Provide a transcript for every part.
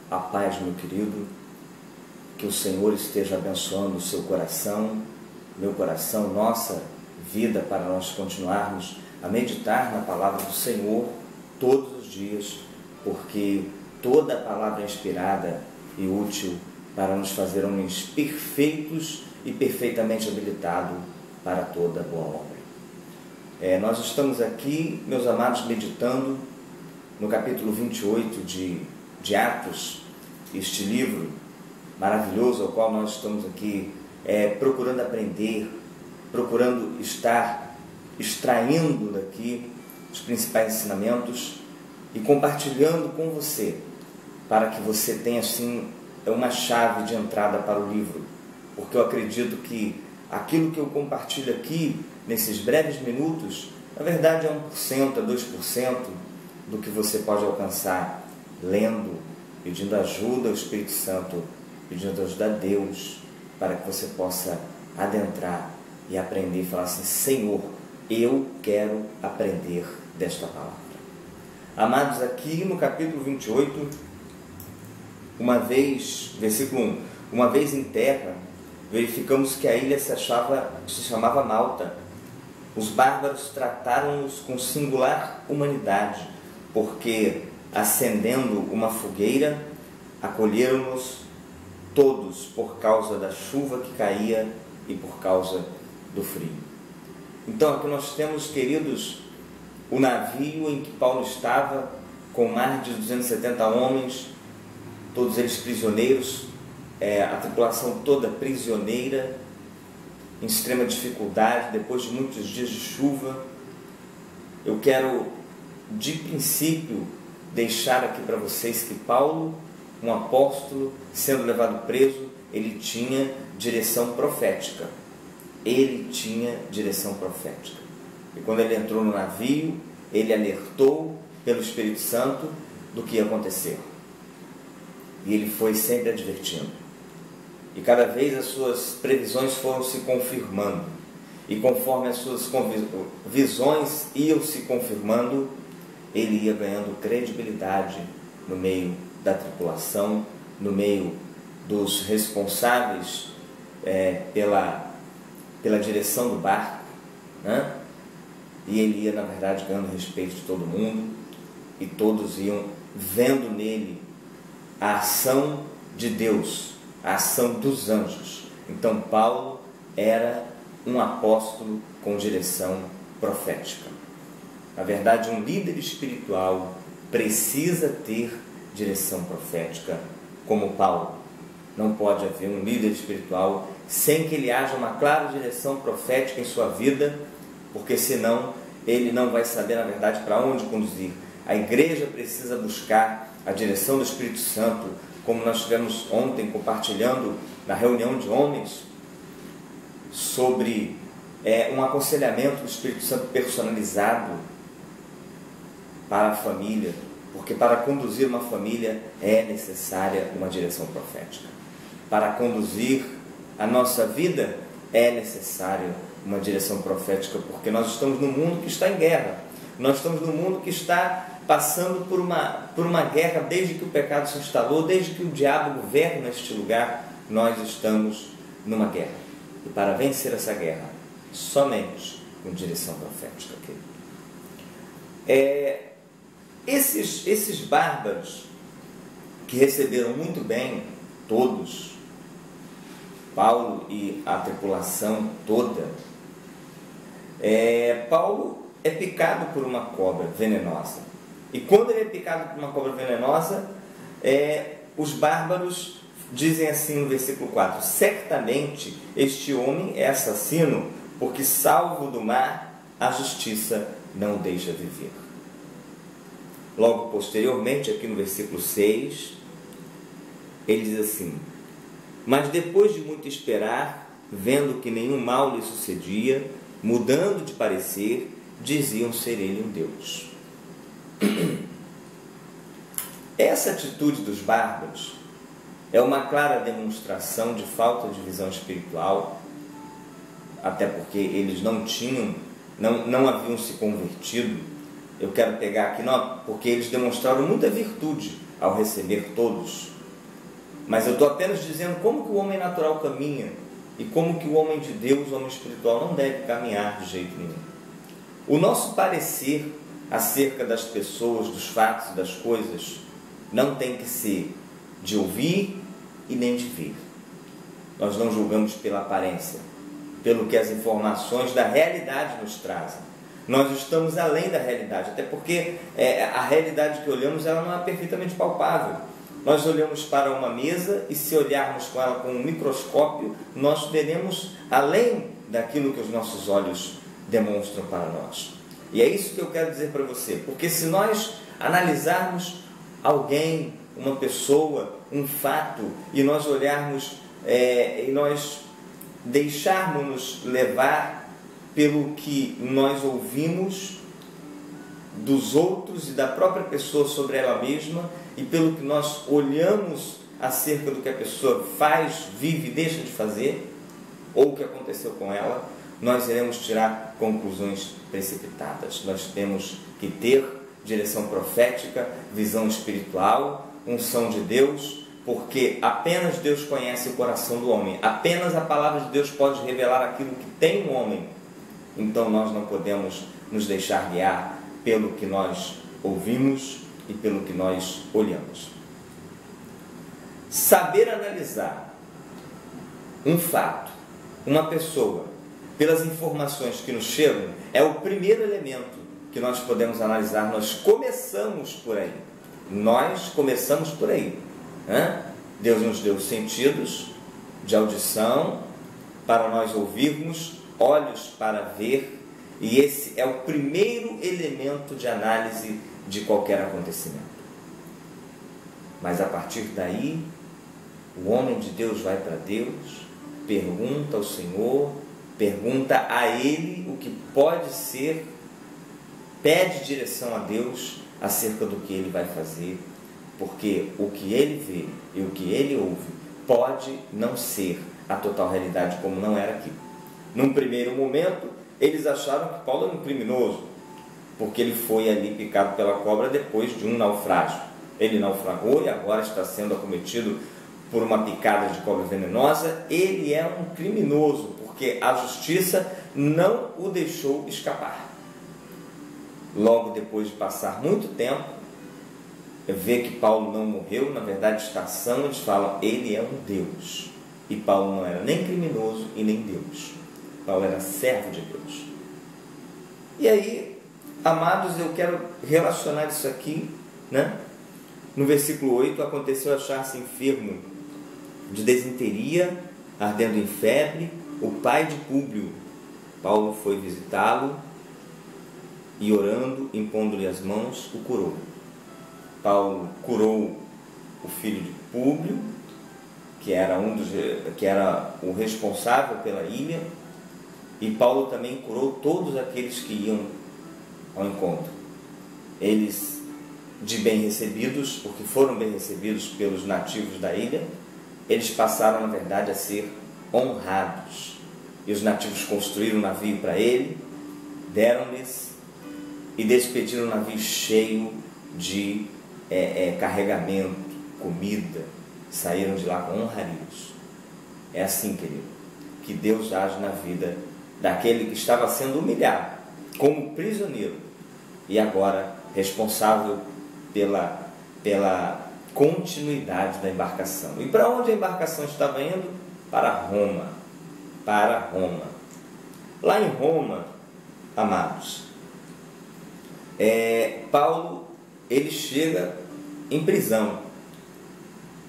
A paz, meu querido, que o Senhor esteja abençoando o seu coração, meu coração, nossa vida, para nós continuarmos a meditar na palavra do Senhor todos os dias, porque toda a palavra é inspirada e útil para nos fazer homens perfeitos e perfeitamente habilitados para toda boa obra. Nós estamos aqui, meus amados, meditando no capítulo 28 de Atos, este livro maravilhoso ao qual nós estamos aqui procurando aprender, procurando estar extraindo daqui os principais ensinamentos e compartilhando com você, para que você tenha assim uma chave de entrada para o livro, porque eu acredito que aquilo que eu compartilho aqui nesses breves minutos, na verdade é 1%, é 2% do que você pode alcançar lendo, pedindo ajuda ao Espírito Santo, pedindo ajuda a Deus, para que você possa adentrar e aprender e falar assim: Senhor, eu quero aprender desta palavra. Amados, aqui no capítulo 28, versículo 1, uma vez em terra, verificamos que a ilha se chamava Malta. Os bárbaros trataram-nos com singular humanidade, porque, acendendo uma fogueira, acolheram-nos todos por causa da chuva que caía e por causa do frio. Então aqui nós temos, queridos, o navio em que Paulo estava, com mais de 270 homens, todos eles prisioneiros, a tripulação toda prisioneira, em extrema dificuldade, depois de muitos dias de chuva. Eu quero, de princípio, deixar aqui para vocês que Paulo, um apóstolo, sendo levado preso, ele tinha direção profética. Ele tinha direção profética. E quando ele entrou no navio, ele alertou pelo Espírito Santo do que ia acontecer. E ele foi sempre advertindo. E cada vez as suas previsões foram se confirmando. E conforme as suas visões iam se confirmando, ele ia ganhando credibilidade no meio da tripulação, no meio dos responsáveis pela direção do barco, né? E ele ia, na verdade, ganhando respeito de todo mundo, e todos iam vendo nele a ação de Deus, a ação dos anjos. Então Paulo era um apóstolo com direção profética. Na verdade, um líder espiritual precisa ter direção profética como Paulo. Não pode haver um líder espiritual sem que ele haja uma clara direção profética em sua vida, porque senão ele não vai saber, na verdade, para onde conduzir. A igreja precisa buscar a direção do Espírito Santo, como nós tivemos ontem compartilhando na reunião de homens, sobre um aconselhamento do Espírito Santo personalizado para a família, porque para conduzir uma família é necessária uma direção profética. Para conduzir a nossa vida é necessária uma direção profética, porque nós estamos num mundo que está em guerra. Nós estamos num mundo que está passando por uma guerra desde que o pecado se instalou, desde que o diabo governa este lugar. Nós estamos numa guerra. E para vencer essa guerra, somente com direção profética. Esses bárbaros que receberam muito bem todos, Paulo e a tripulação toda, Paulo é picado por uma cobra venenosa. E quando ele é picado por uma cobra venenosa, os bárbaros dizem assim no versículo 4: certamente este homem é assassino, porque salvo do mar, a justiça não o deixa viver. Logo posteriormente, aqui no versículo 6, ele diz assim: mas depois de muito esperar, vendo que nenhum mal lhe sucedia, mudando de parecer, diziam ser ele um Deus. Essa atitude dos bárbaros é uma clara demonstração de falta de visão espiritual, até porque eles não haviam se convertido. Eu quero pegar aqui, porque eles demonstraram muita virtude ao receber todos, Mas eu estou apenas dizendo como que o homem natural caminha e como que o homem de Deus, o homem espiritual, não deve caminhar de jeito nenhum. O nosso parecer acerca das pessoas, dos fatos e das coisas não tem que ser de ouvir e nem de ver. Nós não julgamos pela aparência, pelo que as informações da realidade nos trazem. Nós estamos além da realidade, até porque a realidade que olhamos ela não é perfeitamente palpável. Nós olhamos para uma mesa e se olharmos com ela com um microscópio, nós veremos além daquilo que os nossos olhos demonstram para nós. E é isso que eu quero dizer para você, porque se nós analisarmos alguém, uma pessoa, um fato, e nós olharmos e nós deixarmos-nos levar pelo que nós ouvimos dos outros e da própria pessoa sobre ela mesma, e pelo que nós olhamos acerca do que a pessoa faz, vive e deixa de fazer, ou o que aconteceu com ela, nós iremos tirar conclusões precipitadas. Nós temos que ter direção profética, visão espiritual, unção de Deus, porque apenas Deus conhece o coração do homem, apenas a palavra de Deus pode revelar aquilo que tem no homem. Então nós não podemos nos deixar guiar pelo que nós ouvimos e pelo que nós olhamos. Saber analisar um fato, uma pessoa, pelas informações que nos chegam, é o primeiro elemento que nós podemos analisar. Nós começamos por aí. Nós começamos por aí. Deus nos deu sentidos de audição para nós ouvirmos, olhos para ver, e esse é o primeiro elemento de análise de qualquer acontecimento. Mas a partir daí, o homem de Deus vai para Deus, pergunta ao Senhor, pergunta a Ele o que pode ser, pede direção a Deus acerca do que Ele vai fazer, porque o que ele vê e o que ele ouve pode não ser a total realidade, como não era aqui. Num primeiro momento, eles acharam que Paulo era um criminoso, porque ele foi ali picado pela cobra depois de um naufrágio. Ele naufragou e agora está sendo acometido por uma picada de cobra venenosa. Ele é um criminoso, porque a justiça não o deixou escapar. Logo depois de passar muito tempo, vê que Paulo não morreu, na verdade está são, eles falam, ele é um Deus. E Paulo não era nem criminoso e nem Deus. Paulo era servo de Deus. E aí, amados, eu quero relacionar isso aqui, No versículo 8, aconteceu achar-se enfermo de desinteria, ardendo em febre, o pai de Públio. Paulo foi visitá-lo e orando, impondo-lhe as mãos, o curou. Paulo curou o filho de Públio, que era o responsável pela ilha, e Paulo também curou todos aqueles que iam ao encontro. Eles, de bem recebidos, porque foram bem recebidos pelos nativos da ilha, eles passaram, na verdade, a ser honrados. E os nativos construíram um navio para ele, deram-lhes e despediram o navio cheio de carregamento, comida, saíram de lá com honrarios. É assim, querido, que Deus age na vida daquele que estava sendo humilhado como prisioneiro e agora responsável pela continuidade da embarcação. E para onde a embarcação estava indo? Para Roma. Para Roma. Lá em Roma, amados, Paulo, ele chega em prisão.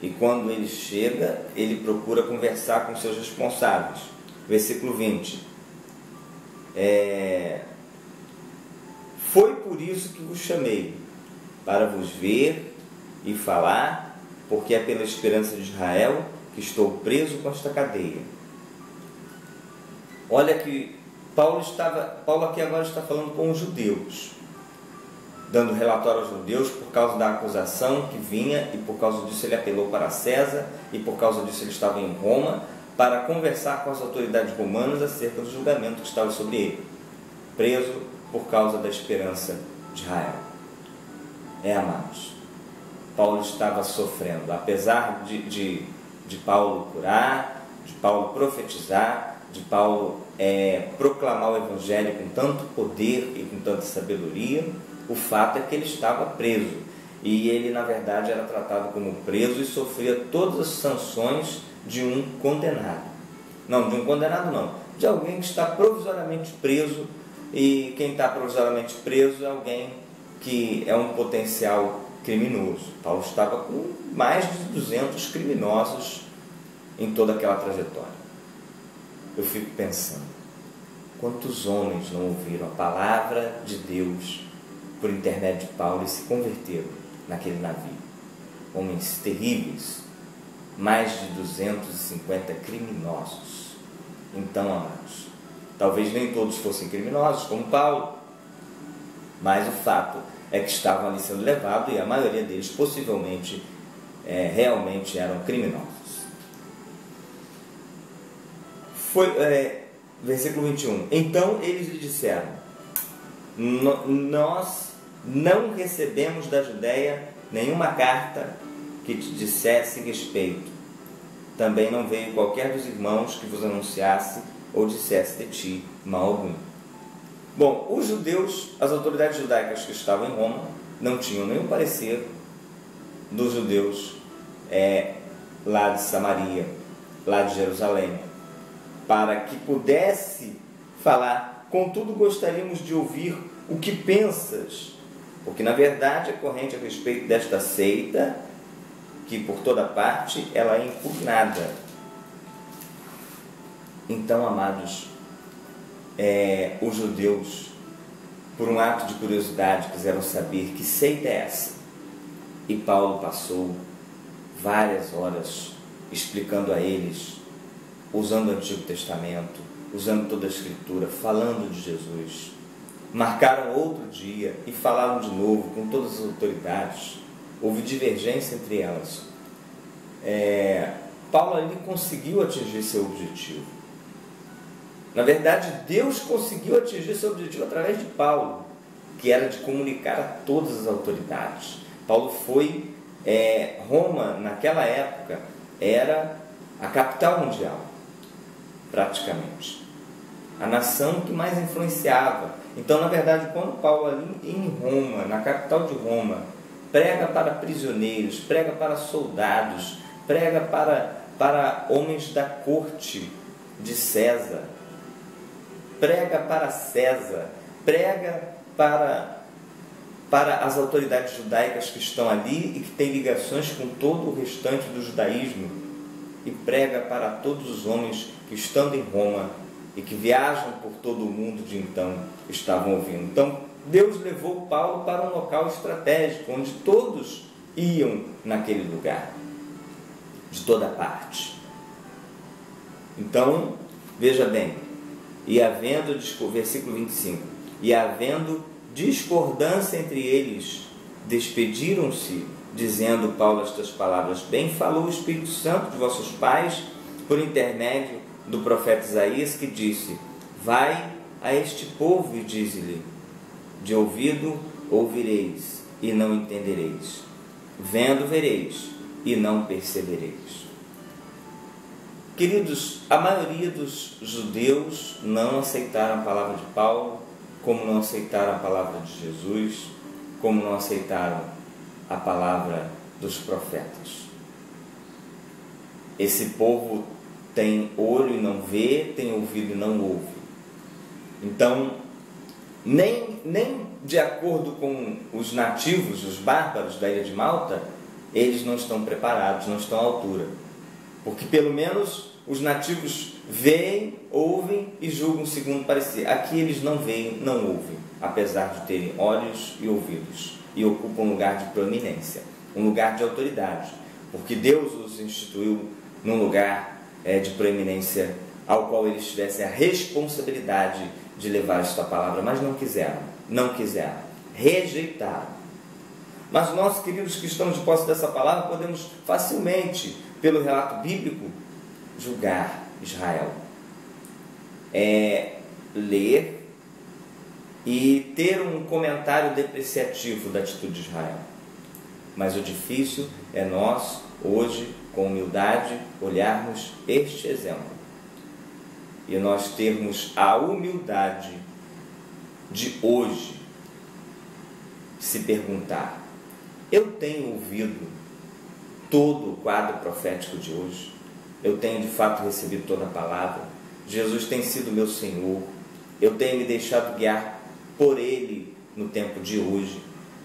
E quando ele chega, ele procura conversar com seus responsáveis. Versículo 20. Foi por isso que vos chamei, para vos ver e falar, porque é pela esperança de Israel que estou preso com esta cadeia. Olha que Paulo aqui agora está falando com os judeus, dando relatório aos judeus por causa da acusação que vinha, e por causa disso ele apelou para César, e por causa disso ele estava em Roma, para conversar com as autoridades romanas acerca do julgamento que estava sobre ele, preso por causa da esperança de Israel. Amados, Paulo estava sofrendo. Apesar de Paulo curar, de Paulo profetizar, de Paulo proclamar o Evangelho com tanto poder e com tanta sabedoria, o fato é que ele estava preso. E ele, na verdade, era tratado como preso e sofria todas as sanções de um condenado. Não, de um condenado não, de alguém que está provisoriamente preso, e quem está provisoriamente preso é alguém que é um potencial criminoso. Paulo estava com mais de 200 criminosos em toda aquela trajetória. Eu fico pensando, quantos homens não ouviram a palavra de Deus por intermédio de Paulo e se converteram naquele navio? Homens terríveis, mais de 250 criminosos. Então, amados, talvez nem todos fossem criminosos como Paulo, mas o fato é que estavam ali sendo levados e a maioria deles possivelmente realmente eram criminosos. Versículo 21. Então eles lhe disseram: nós não recebemos da Judéia nenhuma carta que te dissesse respeito. Também não veio qualquer dos irmãos que vos anunciasse ou dissesse de ti mal algum. Bom, os judeus, as autoridades judaicas que estavam em Roma, não tinham nenhum parecer dos judeus lá de Samaria, lá de Jerusalém, para que pudesse falar. Contudo, gostaríamos de ouvir o que pensas, porque na verdade é corrente a respeito desta seita, que por toda parte ela é impugnada. Então, amados, os judeus, por um ato de curiosidade, quiseram saber que seita é essa. E Paulo passou várias horas explicando a eles, usando o Antigo Testamento, usando toda a Escritura, falando de Jesus. Marcaram outro dia e falaram de novo com todas as autoridades. Houve divergência entre elas. Paulo ali conseguiu atingir seu objetivo. Na verdade, Deus conseguiu atingir seu objetivo através de Paulo, que era de comunicar a todas as autoridades. Paulo foi, Roma, naquela época, era a capital mundial, praticamente. A nação que mais influenciava. Então, na verdade, quando Paulo ali em Roma, na capital de Roma, prega para prisioneiros, prega para soldados, prega para homens da corte de César, prega para César, prega para as autoridades judaicas que estão ali e que têm ligações com todo o restante do judaísmo, e prega para todos os homens que, estando em Roma e que viajam por todo o mundo de então, estavam ouvindo. Então, Deus levou Paulo para um local estratégico, onde todos iam naquele lugar, de toda parte. Então, veja bem, e havendo, versículo 25, e havendo discordância entre eles, despediram-se, dizendo Paulo estas palavras: bem falou o Espírito Santo de vossos pais, por intermédio do profeta Isaías, que disse: vai a este povo e dize-lhe, de ouvido ouvireis e não entendereis, vendo vereis e não percebereis. Queridos, a maioria dos judeus não aceitaram a palavra de Paulo, como não aceitaram a palavra de Jesus, como não aceitaram a palavra dos profetas. Esse povo tem olho e não vê, tem ouvido e não ouve. Então, nem de acordo com os nativos, os bárbaros da ilha de Malta, eles não estão preparados, não estão à altura. Porque pelo menos os nativos veem, ouvem e julgam segundo parecer. Aqui eles não veem, não ouvem, apesar de terem olhos e ouvidos, e ocupam um lugar de proeminência, um lugar de autoridade, porque Deus os instituiu num lugar de proeminência, ao qual eles tivessem a responsabilidade de levar esta palavra, mas não quiseram, rejeitaram. Mas nós, queridos que estamos de posse dessa palavra, podemos facilmente, pelo relato bíblico, julgar Israel, ler e ter um comentário depreciativo da atitude de Israel. Mas o difícil é nós, hoje, com humildade, olharmos este exemplo e nós termos a humildade de hoje se perguntar: eu tenho ouvido todo o quadro profético de hoje? Eu tenho de fato recebido toda a palavra? Jesus tem sido meu Senhor? Eu tenho me deixado guiar por Ele no tempo de hoje?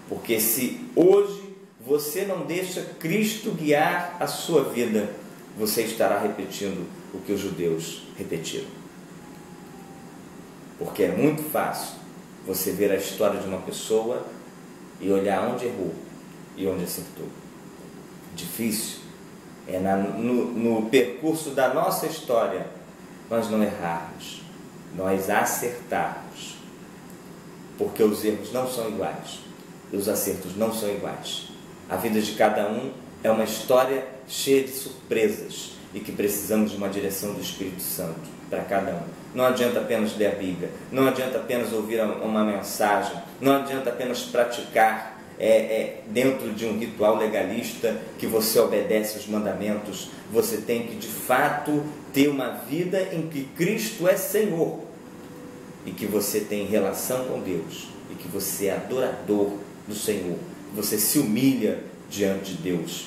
Porque se hoje você não deixa Cristo guiar a sua vida, você estará repetindo o que os judeus repetiram. Porque é muito fácil você ver a história de uma pessoa e olhar onde errou e onde acertou. Difícil é no percurso da nossa história nós não errarmos, nós acertarmos. Porque os erros não são iguais e os acertos não são iguais. A vida de cada um é uma história cheia de surpresas e que precisamos de uma direção do Espírito Santo para cada um. Não adianta apenas ler a Bíblia, não adianta apenas ouvir uma mensagem, não adianta apenas praticar dentro de um ritual legalista que você obedece os mandamentos. Você tem que de fato ter uma vida em que Cristo é Senhor e que você tem relação com Deus e que você é adorador do Senhor, você se humilha diante de Deus.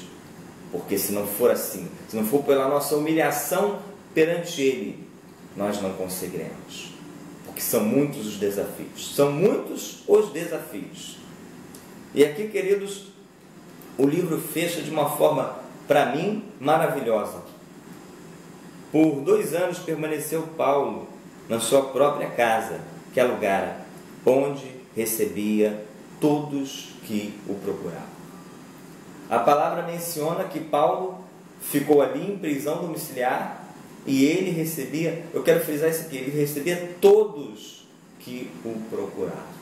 Porque se não for assim, se não for pela nossa humilhação perante Ele, nós não conseguiremos. Porque são muitos os desafios. São muitos os desafios. E aqui, queridos, o livro fecha de uma forma, para mim, maravilhosa. Por 2 anos permaneceu Paulo na sua própria casa, que alugara, onde recebia todos que o procuravam. A palavra menciona que Paulo ficou ali em prisão domiciliar e ele recebia, eu quero frisar isso aqui, ele recebia todos que o procuravam.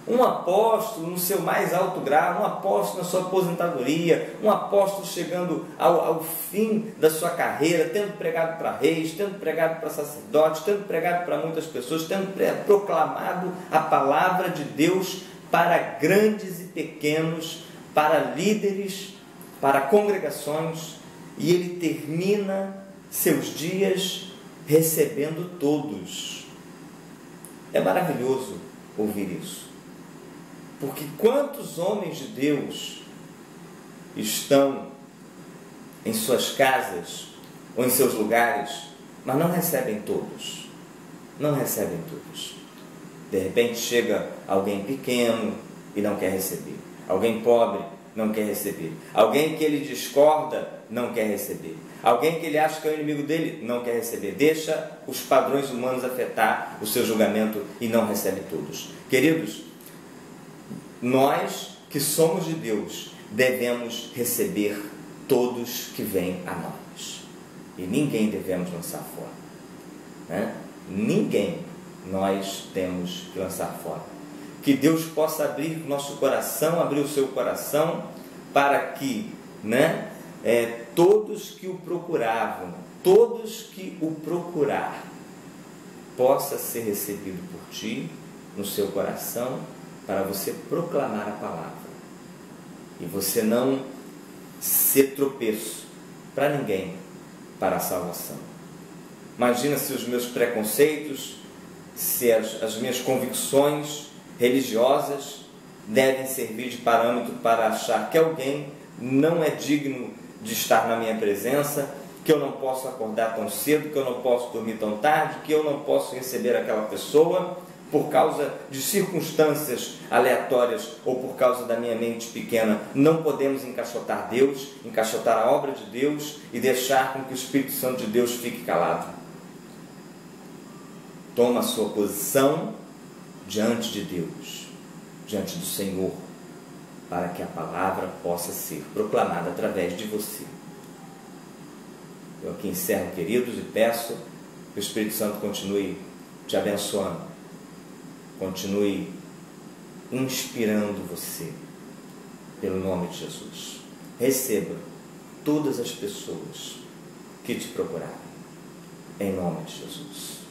Um apóstolo no seu mais alto grau, um apóstolo na sua aposentadoria, um apóstolo chegando ao fim da sua carreira, tendo pregado para reis, tendo pregado para sacerdotes, tendo pregado para muitas pessoas, tendo proclamado a palavra de Deus para grandes e pequenos, para líderes, para congregações, e ele termina seus dias recebendo todos. É maravilhoso ouvir isso. Porque quantos homens de Deus estão em suas casas ou em seus lugares, mas não recebem todos. Não recebem todos. De repente chega alguém pequeno e não quer receber. Alguém pobre não quer receber. Alguém que ele discorda não quer receber. Alguém que ele acha que é o inimigo dele não quer receber. Deixa os padrões humanos afetar o seu julgamento e não recebe todos. Queridos, nós que somos de Deus devemos receber todos que vêm a nós. E ninguém devemos lançar fora. Né? Ninguém nós temos que lançar fora. Que Deus possa abrir nosso coração, abrir o seu coração, para que todos que o procuravam, todos que o procurar, possa ser recebido por ti, no seu coração, para você proclamar a palavra. E você não ser tropeço para ninguém, para a salvação. Imagina se os meus preconceitos, se as minhas convicções religiosas devem servir de parâmetro para achar que alguém não é digno de estar na minha presença, que eu não posso acordar tão cedo, que eu não posso dormir tão tarde, que eu não posso receber aquela pessoa por causa de circunstâncias aleatórias ou por causa da minha mente pequena. Não podemos encaixotar Deus, encaixotar a obra de Deus e deixar com que o Espírito Santo de Deus fique calado. Toma a sua posição diante de Deus, diante do Senhor, para que a palavra possa ser proclamada através de você. Eu aqui encerro, queridos, e peço que o Espírito Santo continue te abençoando, continue inspirando você, pelo nome de Jesus. Receba todas as pessoas que te procurarem, em nome de Jesus.